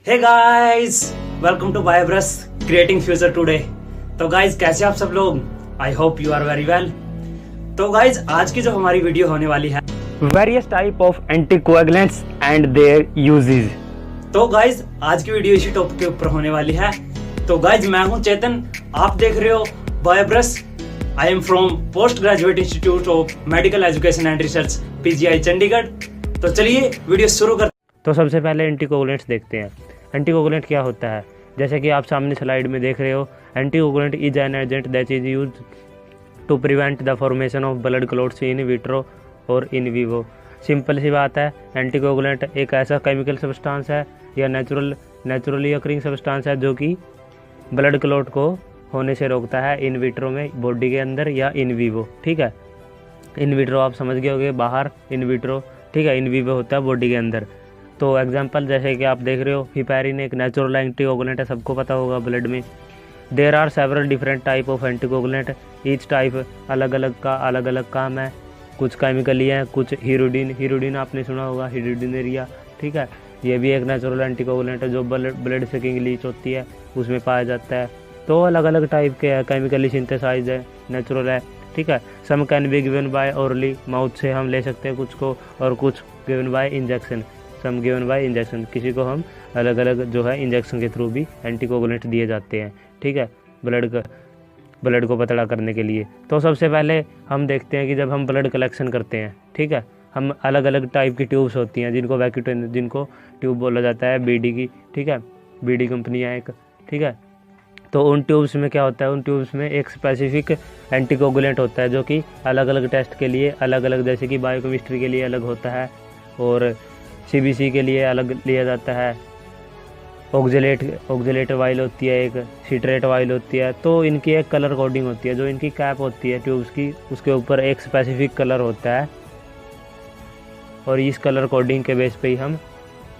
Hey guys, welcome to Biobrush creating future today. तो guys, कैसे आप सब लोग? I hope you are very well. तो गाइस, आज की जो हमारी वीडियो होने वाली है various type of anticoagulants and their uses. तो गाइस, आज की वीडियो इसी टॉपिक के ऊपर होने वाली है। तो गाइस, मैं हूं चेतन, आप देख रहे हो Biobrush. I am from post graduate institute of medical education and research, PGI Chandigarh. तो चलिए वीडियो शुरू कर। तो सबसे पहले एंटीकोएगुलेंट्स देखते हैं। एंटीकोएगुलेंट क्या होता है? जैसे कि आप सामने स्लाइड में देख रहे हो, anticoagulant is an agent that is used to prevent the formation of blood clots in vitro और इन विवो। सिंपल सी बात है, एंटीकोएगुलेंट एक ऐसा केमिकल सब्सटेंस है या नेचुरली अकरिंग सब्सटेंस है जो कि ब्लड क्लॉट को होने से रोकता है इन विट्रो में, बॉडी के अंदर, या इन विवो। ठीक है, इन विट्रो आप समझ गए होंगे, बाहर इन विट्रो, ठीक है, इन विवो होता है बॉडी के अंदर। तो एग्जांपल जैसे कि आप देख रहे हो, हिपैरिन एक नेचुरल एंटीकोएगुलेंट है, सबको पता होगा ब्लड में। There are several different type of anticoagulant, each type अलग अलग काम है। कुछ केमिकली हैं, कुछ हीरोडिन आपने सुना होगा, हीरोडिनेरिया। ठीक है, ये भी एक नेचुरल एंटीकोएगुलेंट है जो ब्लड सकिंग लीच होती है उसमें पाया जाता है। तो अलग अलग टाइप के है, केमिकली सिंथेसाइज है, नेचुरल है। ठीक है, some can be given by orally, mouth से हम ले सकते हैं कुछ को, और कुछ given by injection, some given by injection. किसी को हम अलग अलग जो है इंजेक्शन के थ्रू भी एंटीकोएगुलेंट दिए जाते हैं। ठीक है, ब्लड को पतला करने के लिए। तो सबसे पहले हम देखते हैं कि जब हम ब्लड कलेक्शन करते हैं, ठीक है, हम अलग अलग टाइप की ट्यूब्स होती हैं जिनको ट्यूब बोला जाता है, बीडी की। ठीक है, बीडी कंपनी है एक। ठीक है, तो उन ट्यूब्स में क्या होता है, उन ट्यूब्स में एक स्पेसिफिक एंटीकोएगुलेंट होता है जो कि अलग अलग टेस्ट के लिए अलग अलग, जैसे कि बायोकेमिस्ट्री के लिए अलग होता है और सीबीसी के लिए अलग लिया जाता है। ऑक्जेलेट वाइल होती है, एक सिट्रेट वाइल होती है। तो इनकी एक कलर कोडिंग होती है, जो इनकी कैप होती है ट्यूब्स की, उसके ऊपर एक स्पेसिफिक कलर होता है और इस कलर कोडिंग के बेस पे ही हम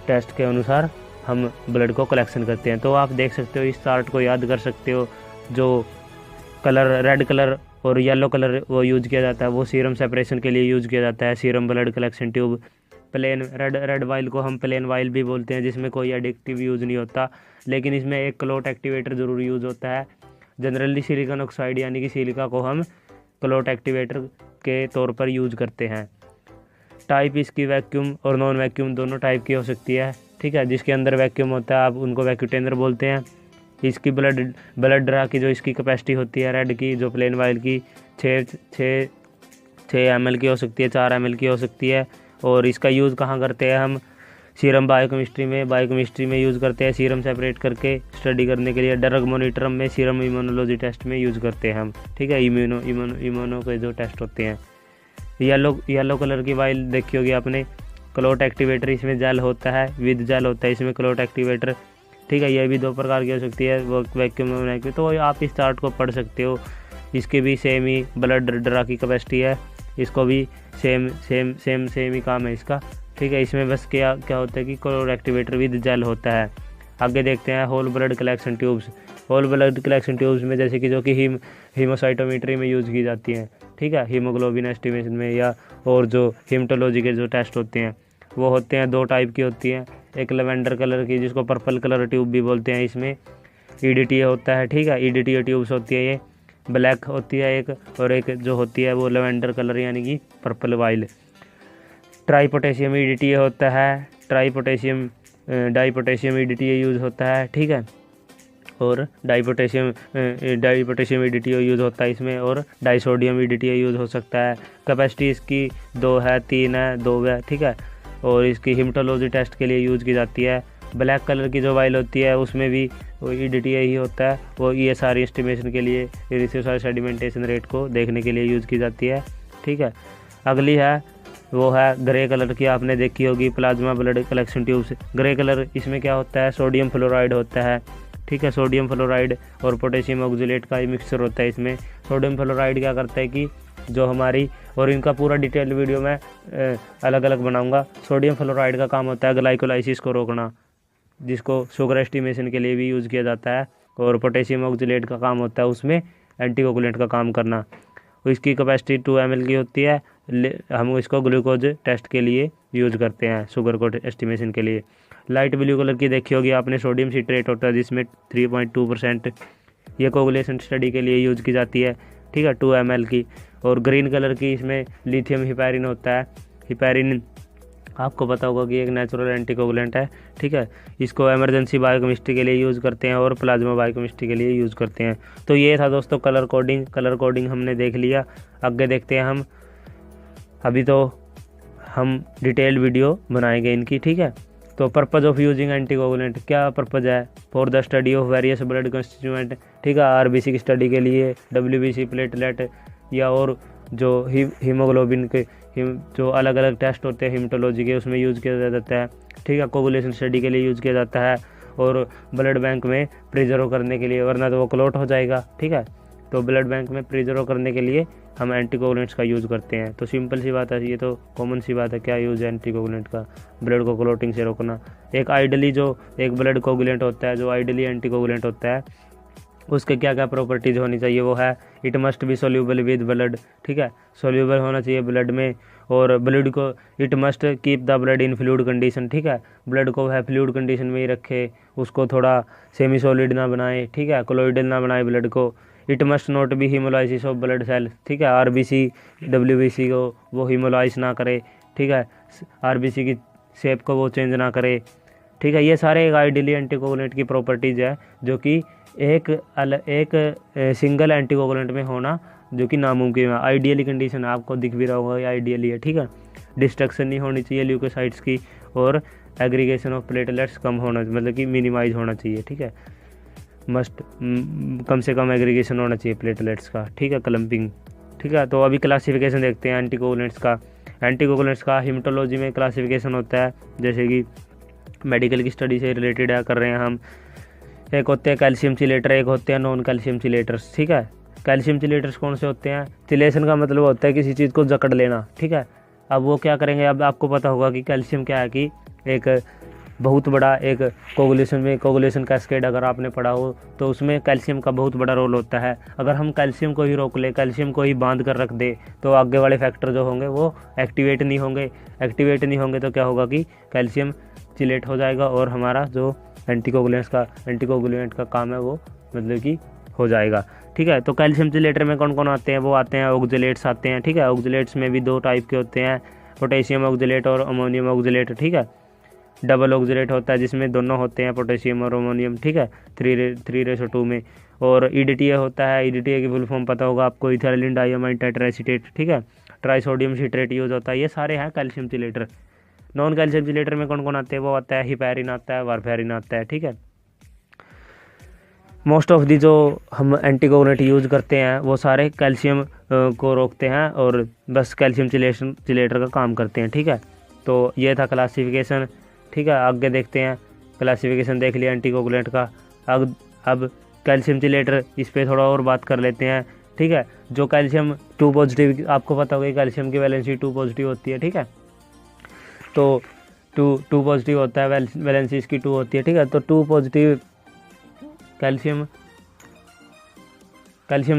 टेस्ट के अनुसार हम ब्लड को कलेक्शन करते हैं। तो आप देख सकते हो, इस चार्ट को याद कर सकते हो। जो कलर रेड कलर और येलो कलर वो यूज किया जाता है, वो सीरम सेपरेशन के लिए यूज किया जाता है, serum blood collection tube. Plain red vial को हम प्लेन वाइल भी बोलते हैं, जिसमें कोई एडिक्टिव यूज़ नहीं होता, लेकिन इसमें एक क्लोट एक्टिवेटर ज़रूर यूज़ होता है। जनरली सिलिकॉन ऑक्साइड यानी कि सिलिका को हम क्लोट एक्टिवेटर के तौर पर यूज करते हैं। टाइप इसकी वैक्यूम और नॉन वैक्यूम दोनों टाइप की हो सकती है। ठीक है, जिसके अंदर वैक्यूम होता है आप उनको वैक्यूटेनर बोलते हैं। इसकी ब्लड ड्रा की जो इसकी कैपेसिटी होती है रेड की, जो प्लेन वाइल की 6 ml की हो सकती है, 4 ml की हो सकती है। और इसका यूज़ कहाँ करते हैं हम? सीरम बायोकेमिस्ट्री में यूज़ करते हैं, सीरम सेपरेट करके स्टडी करने के लिए। ड्रग मॉनिटरम में, सीरम इम्यूनोलॉजी टेस्ट में यूज़ करते हैं हम। ठीक है, इम्यूनो के जो टेस्ट होते हैं। येलो कलर की वाइल देखी होगी आपने, क्लोट एक्टिवेटर, इसमें जेल होता है, विद जेल होता है इसमें क्लोट एक्टिवेटर। ठीक है, ये भी 2 प्रकार की हो सकती है, वो वैक्यूम और वैक्यूम। तो आप इस चार्ट को पढ़ सकते हो। इसके भी सेम ही ब्लड ड्रा की कैपेसिटी है, इसको भी सेम ही काम है इसका। ठीक है, इसमें बस क्या होता है कि क्लोट एक्टिवेटर विद जेल होता है। आगे देखते हैं whole blood collection tubes. Whole blood collection tubes में जैसे कि जो कि हीमोसाइटोमेट्री में यूज़ की जाती हैं। ठीक है, हीमोग्लोबिन एस्टिमेशन में, या और जो हीमटोलॉजी के जो टेस्ट होते हैं वो होते हैं 2 टाइप की होती हैं। एक लेवेंडर कलर की, जिसको पर्पल कलर ट्यूब भी बोलते हैं, इसमें ईडीटीए होता है। ठीक है, ईडीटीए ट्यूब्स होती है, ये ब्लैक होती है एक, और एक जो होती है वो लेवेंडर कलर यानी कि purple while. Try potassium EDTA होता है, डाईपोटेशियम ईडीटीए यूज़ होता है। ठीक है, और डाईपोटेशियम ईडीटीए यूज़ होता है इसमें, और डाईसोडियम ईडीटीए यूज़ हो सकता है। कैपेसिटी इसकी 2 है, 3 है, 2 है। ठीक है, और इसकी हिमटोलॉजी टेस्ट के लिए यूज़ की जाती है। ब्लैक कलर की जो वाइल होती है उसमें भी वो ईडीटीए ही होता है, वो ESR एस्टिमेशन के लिए, रिसर्च सेडिमेंटेशन रेट को देखने के लिए यूज़ की जाती है। ठीक है, अगली है वो है ग्रे कलर की, आपने देखी होगी, plasma blood collection tubes. Grey colour, इसमें क्या होता है, सोडियम फ्लोराइड होता है। ठीक है, सोडियम फ्लोराइड और पोटेशियम ऑक्जेलेट का ही मिक्सचर होता है इसमें। सोडियम फ्लोराइड क्या करता है कि जो हमारी, और इनका पूरा डिटेल वीडियो मैं अलग अलग बनाऊंगा। सोडियम फ्लोराइड का काम होता है ग्लाइकोलाइसिस को रोकना, जिसको शुगर एस्टिमेशन के लिए भी यूज़ किया जाता है। और पोटेशियम ऑक्जेलेट का काम होता है उसमें एंटीकोएगुलेंट का काम करना। इसकी कैपेसिटी 2 ml की होती है, हम इसको ग्लूकोज टेस्ट के लिए यूज़ करते हैं, शुगर को एस्टिमेशन के लिए। लाइट ब्लू कलर की देखी होगी आपने, सोडियम सिट्रेट होता है जिसमें 3.2%, ये कोगुलेशन स्टडी के लिए यूज़ की जाती है, ठीक है, 2 ml की। और ग्रीन कलर की इसमें लिथियम हिपैरिन होता है। हिपैरिन आपको पता होगा कि एक नेचुरल एंटीकोगुलेंट है, ठीक है। इसको इमरजेंसी बायोकेमिस्ट्री के लिए यूज़ करते हैं और प्लाज्मा बायोकेमिस्ट्री के लिए यूज़ करते हैं। तो ये था दोस्तों कलर कोडिंग हमने देख लिया। आगे देखते हैं हम, अभी तो हम डिटेल्ड वीडियो बनाएंगे इनकी, ठीक है। तो पर्पज़ ऑफ यूजिंग एंटीकोगुलेंट, क्या पर्पज़ है? For the study of various blood constituent, ठीक है, आरबीसी की स्टडी के लिए, डब्ल्यूबीसी, प्लेटलेट या और जो हीमोग्लोबिन के जो अलग अलग टेस्ट होते हैं हीमेटोलॉजी के, उसमें यूज़ किया जाता है, ठीक है। कोगुलेशन स्टडी के लिए यूज़ किया जाता है और ब्लड बैंक में प्रिजर्व करने के लिए, वरना तो वो क्लॉट हो जाएगा, ठीक है। तो ब्लड बैंक में प्रिजर्व करने के लिए हम एंटीकोगुलेंट्स का यूज़ करते हैं। तो सिंपल सी बात है, ये तो कॉमन सी बात है, क्या यूज़ है एंटीकोगुलेंट का? ब्लड को क्लॉटिंग से रोकना। एक आइडली जो एक ब्लड कोगुलेंट होता है, जो आइडली एंटीकोगुलेंट होता है, उसके क्या क्या प्रॉपर्टीज़ होनी चाहिए? वो है it must be soluble with blood, ठीक है, सोल्यूबल होना चाहिए ब्लड में। और ब्लड को it must keep the blood in fluid condition, ठीक है, ब्लड को है फ्लूइड कंडीशन में ही रखे, उसको थोड़ा सेमी सॉलिड ना बनाए, ठीक है, कोलोइडल ना बनाए ब्लड को। It must not be haemolysis of blood cell, ठीक है, आरबीसी डब्ल्यूबीसी को वो हीमोलाइज ना करे, ठीक है, आरबीसी की शेप को वो चेंज ना करे, ठीक है। ये सारे एक आइडियली एंटीकोगुलेंट की प्रॉपर्टीज़ है जो कि एक सिंगल एंटीकोगुलेंट में होना जो कि नामुमकिन है। आइडियली कंडीशन आपको दिख भी रहा होगा, ये आइडियली है, ठीक है। डिस्ट्रक्शन नहीं होनी चाहिए ल्यूकोसाइट्स की, और एग्रीगेशन ऑफ प्लेटलेट्स कम होना, मतलब कि मिनिमाइज होना चाहिए, ठीक है। मस्ट कम से कम एग्रीगेशन होना चाहिए प्लेटलेट्स का, ठीक है, क्लम्पिंग, ठीक है। तो अभी क्लासिफिकेशन देखते हैं एंटीकोगुलेंट्स का। एंटीकोगुलेंट्स का हीमेटोलॉजी में क्लासिफिकेशन होता है, जैसे कि मेडिकल की स्टडी से रिलेटेड है कर रहे हैं हम। एक होते हैं कैल्शियम चिलेटर, एक होते हैं नॉन कैल्शियम चिलेटर्स, ठीक है। कैल्शियम चिलेटर्स कौन से होते हैं? चिलेशन का मतलब होता है किसी चीज़ को जकड़ लेना, ठीक है। अब वो क्या करेंगे, अब आपको पता होगा कि कैल्शियम क्या है, कि एक बहुत बड़ा एक कोगुलेशन कैस्केड अगर आपने पढ़ा हो तो उसमें कैल्शियम का बहुत बड़ा रोल होता है। अगर हम कैल्शियम को ही रोक ले, कैल्शियम को ही बांध कर रख दे, तो आगे वाले फैक्टर जो होंगे वो एक्टिवेट नहीं होंगे तो क्या होगा कि कैल्शियम चिलेट हो जाएगा और हमारा जो एंटीकोगुलेंट का काम है वो मतलब कि हो जाएगा, ठीक है। तो कैल्शियम चिलेटर में कौन कौन आते हैं? वो आते हैं ऑक्जेलेट्स आते हैं, ठीक है। ऑक्जेलेट्स में भी 2 टाइप के होते हैं, पोटेशियम ऑक्जेलेट और अमोनियम ऑक्जेलेट, ठीक है। डबल ऑक्जेलेट होता है जिसमें दोनों होते हैं, पोटेशियम और अमोनियम, ठीक है, 3:2 में। और EDTA होता है, EDTA की फुल फॉर्म पता होगा आपको, इथाइलिन डाइअमाइन टेट्राएसीटेट, ठीक है, ट्राइसोडियम सिट्रेट यूज होता है। ये सारे हैं कैल्शियम चिलेटर। नॉन कैल्शियम चिलेटर में कौन कौन आते हैं? वो आता है हिपैरिन आता है, वारफेरिन आता है, ठीक है। मोस्ट ऑफ दी जो हम एंटीकोगुलेंट यूज़ करते हैं वो सारे कैल्शियम को रोकते हैं और बस कैल्शियम चिलेटर का काम करते हैं, ठीक है। तो ये था क्लासिफिकेशन, ठीक है। आगे देखते हैं, क्लासिफिकेशन देख लिया एंटीकोगुलेंट का। अब कैल्शियम चिलेटर, इस पर थोड़ा और बात कर लेते हैं, ठीक है। जो कैल्शियम 2 पॉजिटिव, आपको पता होगा कैल्शियम की वैलेंसी 2 पॉजिटिव होती है, ठीक है। तो 2 पॉजिटिव होता है, वैलेंसी इसकी 2 होती है, ठीक है। तो 2 पॉजिटिव कैल्शियम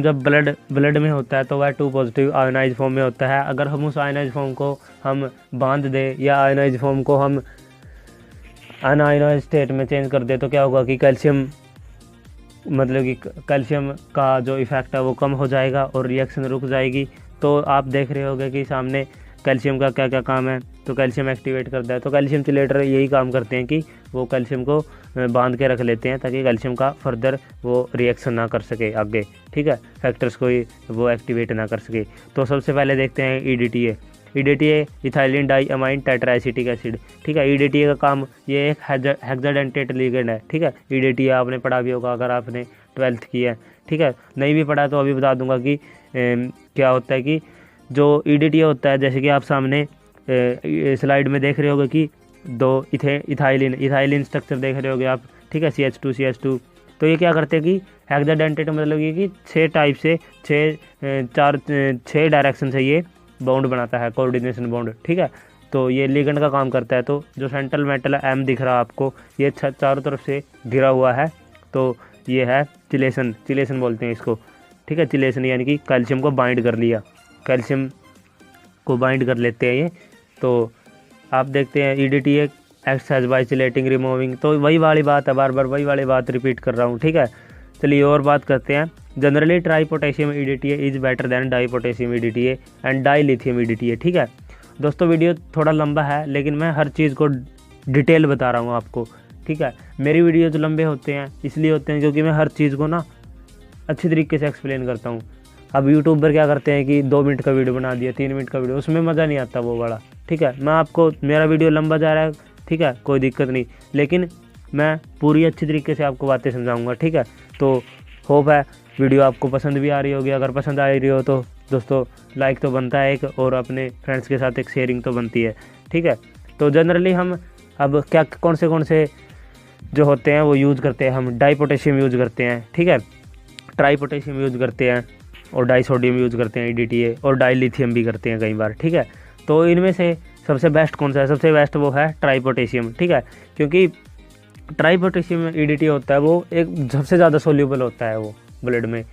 जब ब्लड में होता है तो वह 2 पॉजिटिव आयनाइज फॉर्म में होता है। अगर हम उस आयनाइज फॉर्म को हम बांध दें या आयनाइज फॉर्म को हम अनआयनाइज स्टेट में चेंज कर दे, तो क्या होगा कि कैल्शियम मतलब कि कैल्शियम का जो इफ़ेक्ट है वो कम हो जाएगा और रिएक्शन रुक जाएगी। तो आप देख रहे होंगे कि सामने कैल्शियम का क्या क्या काम है, तो कैल्शियम एक्टिवेट करता है। तो कैल्शियम चिलेटर यही काम करते हैं कि वो कैल्शियम को बांध के रख लेते हैं ताकि कैल्शियम का फर्दर वो रिएक्शन ना कर सके आगे, ठीक है, फैक्टर्स को वो एक्टिवेट ना कर सके। तो सबसे पहले देखते हैं EDTA, इथाइलिन डाइअमाइन टेट्राएसिटिक एसिड, ठीक है। EDTA का काम, ये एक हेक्साडेंटेट लिगेंड है, ठीक है। EDTA आपने पढ़ा भी होगा अगर आपने 12th की है, ठीक है। नहीं भी पढ़ा तो अभी बता दूंगा कि क्या होता है कि जो EDTA होता है, जैसे कि आप सामने स्लाइड में देख रहे होगे कि 2 इथाइलिन स्ट्रक्चर देख रहे होगे आप, ठीक है, CH2। तो ये क्या करते हैं कि हेक्साडेंटेट मतलब ये कि 6 टाइप से 6 डायरेक्शन से ये बॉन्ड बनाता है, कोऑर्डिनेशन बॉन्ड, ठीक है। तो ये लिगेंड का काम करता है। तो जो सेंट्रल मेटल M दिख रहा है आपको, ये चारों तरफ से घिरा हुआ है, तो ये है चिलेशन बोलते हैं इसको, ठीक है। चिलेशन यानी कि कैल्शियम को बाइंड कर लिया, कैल्शियम को बाइंड कर लेते हैं ये। तो आप देखते हैं EDTA एक्ट्स एज वाइसिलेटिंग रिमूविंग। तो वही वाली बात है, बार बार वही वाली बात रिपीट कर रहा हूँ, ठीक है। चलिए और बात करते हैं। Generally tri potassium EDTA is better than di potassium EDTA and di lithium EDTA, ठीक है। दोस्तों वीडियो थोड़ा लंबा है लेकिन मैं हर चीज़ को डिटेल बता रहा हूँ आपको, ठीक है। मेरी वीडियो जो लंबे होते हैं इसलिए होते हैं क्योंकि मैं हर चीज़ को ना अच्छी तरीके से एक्सप्लेन करता हूँ। अब यूट्यूबर क्या करते हैं कि 2 मिनट का वीडियो बना दिया, 3 मिनट का वीडियो, उसमें मज़ा नहीं आता वो वाला, ठीक है। मैं आपको, मेरा वीडियो लंबा जा रहा है, ठीक है, कोई दिक्कत नहीं, लेकिन मैं पूरी अच्छी तरीके से आपको बातें समझाऊंगा, ठीक है। तो होप है वीडियो आपको पसंद भी आ रही होगी। अगर पसंद आ रही हो तो दोस्तों लाइक तो बनता है एक, और अपने फ्रेंड्स के साथ एक शेयरिंग तो बनती है, ठीक है। तो जनरली हम अब क्या कौन से जो होते हैं वो यूज़ करते हैं, हम डाई पोटेशियम यूज़ करते हैं, ठीक है, ट्राई पोटेशियम यूज़ करते हैं, और डाई सोडियम यूज़ करते हैं EDTA, और डाई लिथियम भी करते हैं कई बार, ठीक है। तो इनमें से सबसे बेस्ट कौन सा है? सबसे बेस्ट वो है ट्राई पोटेशियम, ठीक है, क्योंकि ट्राई पोटेशियम EDTA होता है वो एक सबसे ज़्यादा सोल्यूबल होता है वो ब्लड में,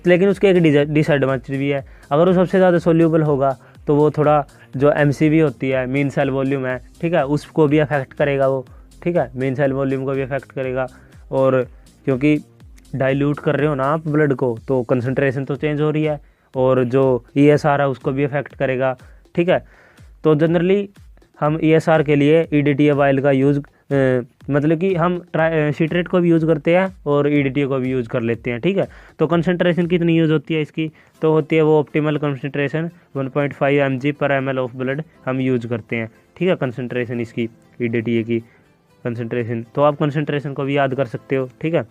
लेकिन उसके एक डिसएडवांटेज भी है। अगर वो सबसे ज़्यादा सोल्यूबल होगा तो वो थोड़ा जो MCV होती है, मीन सेल वॉल्यूम है, ठीक है, उसको भी अफेक्ट करेगा वो, ठीक है, मीन सेल वॉल्यूम को भी अफेक्ट करेगा। और क्योंकि डाइल्यूट कर रहे हो ना आप ब्लड को, तो कंसंट्रेशन तो चेंज हो रही है, और जो ESR है उसको भी अफेक्ट करेगा, ठीक है। तो जनरली हम ESR के लिए EDTA वाइल का यूज़ मतलब कि हम सिट्रेट को भी यूज़ करते हैं और EDTA को भी यूज़ कर लेते हैं, ठीक है। तो कंसंट्रेशन कितनी यूज़ होती है इसकी? तो होती है वो optimal concentration 1.5 mg/ml of blood हम यूज़ करते हैं, ठीक है, कंसंट्रेशन इसकी EDTA की कंसंट्रेशन। तो आप कंसंट्रेशन को भी याद कर सकते हो, ठीक है।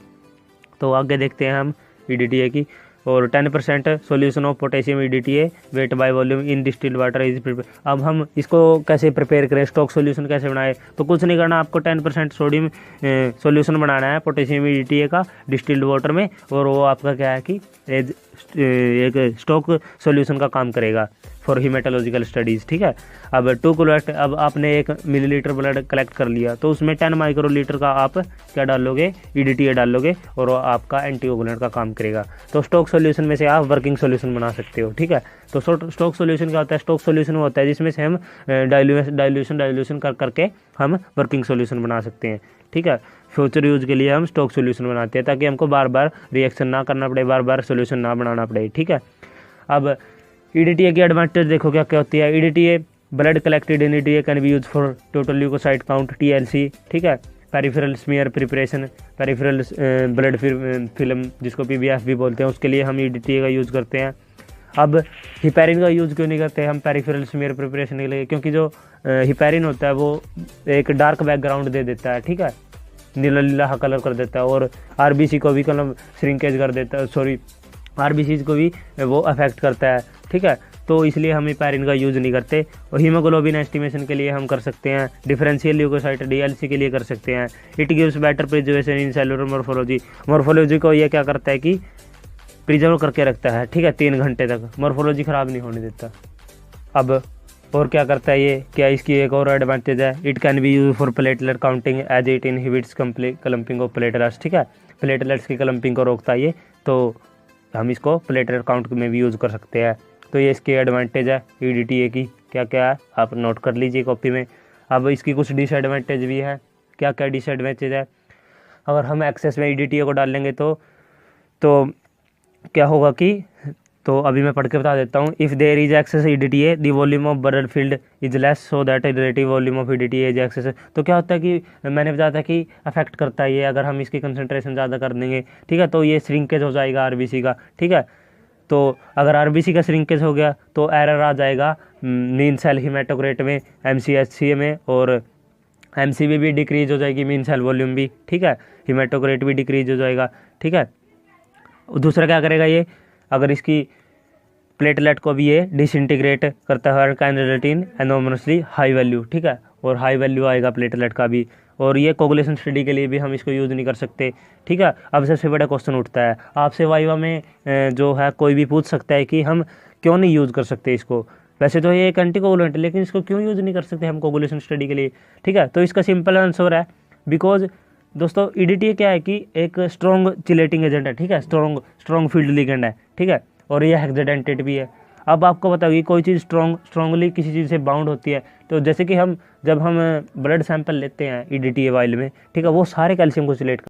तो आगे देखते हैं हम EDTA की। और 10% solution of potassium EDTA weight by volume in distilled water is prepare. अब हम इसको कैसे प्रिपेयर करें, स्टॉक सॉल्यूशन कैसे बनाए? तो कुछ नहीं करना, आपको 10% सोडियम सॉल्यूशन बनाना है पोटेशियम EDTA का डिस्टिल्ड वाटर में, और वो आपका क्या है कि एक स्टॉक सॉल्यूशन का काम करेगा फॉर हीमेटोलॉजिकल स्टडीज़, ठीक है। अब अब आपने 1 मिलीलीटर ब्लड कलेक्ट कर लिया, तो उसमें 10 माइक्रोलीटर का आप क्या डालोगे? EDTA डालोगे, और वो आपका एंटीकोगुलेंट का काम करेगा। तो स्टॉक सॉल्यूशन में से आप वर्किंग सॉल्यूशन बना सकते हो, ठीक है। तो स्टॉक सॉल्यूशन क्या होता है? स्टॉक सॉल्यूशन वो होता है जिसमें से हम डाइल्यूशन कर करके हम वर्किंग सॉल्यूशन बना सकते हैं, ठीक है। फ्यूचर यूज़ के लिए हम स्टॉक सॉल्यूशन बनाते हैं ताकि हमको बार बार रिएक्शन ना करना पड़े, बार बार सॉल्यूशन ना बनाना पड़े, ठीक है। अब EDTA की एडवांटेज देखो क्या क्या होती है। EDTA blood collected in EDTA can be use for total leucocyte count TLC, ठीक है, peripheral smear preparation, peripheral blood film जिसको PBF भी बोलते हैं, उसके लिए हम EDTA का यूज़ करते हैं। अब हिपैरिन का यूज़ क्यों नहीं करते हम पेरिफेरल स्मीयर प्रिपरेशन के लिए? क्योंकि जो हिपैरिन होता है वो एक डार्क बैकग्राउंड दे देता है, ठीक है, नीला नीला कलर कर देता है, और RBC को भी कलम श्रिंकेज कर देता है, सॉरी RBCs को भी वो अफेक्ट करता है, ठीक है। तो इसलिए हम हिपैरिन का यूज़ नहीं करते। और हीमोग्लोबिन एस्टिमेशन के लिए हम कर सकते हैं, डिफरेंशियल ल्यूकोसाइट DLC के लिए कर सकते हैं। It gives better preservation in cellular morphology को ये क्या करता है कि प्रिजर्व करके रखता है, ठीक है, 3 घंटे तक मॉर्फोलॉजी ख़राब नहीं होने देता। अब और क्या करता है ये, क्या इसकी एक और एडवांटेज है, it can be use for platelet counting as it inhibits clumping of platelets, ठीक है, प्लेटलेट्स की क्लम्पिंग को रोकता है ये, तो हम इसको प्लेटलेट काउंट में भी यूज़ कर सकते हैं। तो ये इसकी एडवांटेज है EDTA की, क्या क्या है आप नोट कर लीजिए कॉपी में। अब इसकी कुछ डिसएडवांटेज भी है। क्या क्या डिसएडवांटेज है? अगर हम एक्सेस में EDTA को डाल लेंगे तो क्या होगा कि, तो अभी मैं पढ़ के बता देता हूँ। If there is excess EDTA the volume of blood filled is less so that relative volume of EDTA is excess. तो क्या होता है कि मैंने बताया था कि अफेक्ट करता है ये, अगर हम इसकी कंसंट्रेशन ज़्यादा कर देंगे, ठीक है, तो ये श्रिंकेज हो जाएगा RBC का, ठीक है। तो अगर RBC का श्रिंकेज हो गया तो एरर आ जाएगा मीन सेल हीमेटोक्रेट में, MCHCA में, और MCV भी डिक्रीज हो जाएगी, मीन सेल वॉल्यूम भी, ठीक है, हीमेटोक्रेट भी डिक्रीज हो जाएगा, ठीक है। दूसरा क्या करेगा ये, अगर इसकी प्लेटलेट को भी ये डिसइंटीग्रेट करता है, can result in enormously high value, ठीक है, और हाई वैल्यू आएगा प्लेटलेट का भी। और ये कोगुलेशन स्टडी के लिए भी हम इसको यूज़ नहीं कर सकते, ठीक है। अब सबसे बड़ा क्वेश्चन उठता है आपसे वाइवा में, जो है कोई भी पूछ सकता है कि हम क्यों नहीं यूज़ कर सकते इसको। वैसे तो ये एक एंटीकोगुलेंट है, लेकिन इसको क्यों यूज़ नहीं कर सकते हम कोगुलेशन स्टडी के लिए, ठीक है। तो इसका सिंपल आंसर है बिकॉज दोस्तों EDTA क्या है कि एक स्ट्रॉन्ग चिलेटिंग एजेंट है, ठीक है, स्ट्रॉन्ग फील्ड लिगेंड है, ठीक है, और ये हेक्साडेंटेट भी है। अब आपको बताओ कि कोई चीज़ स्ट्रांगली किसी चीज़ से बाउंड होती है, तो जैसे कि जब हम ब्लड सैंपल लेते हैं EDTA वाइल में, ठीक है, वो सारे कैल्शियम को सिलेक्ट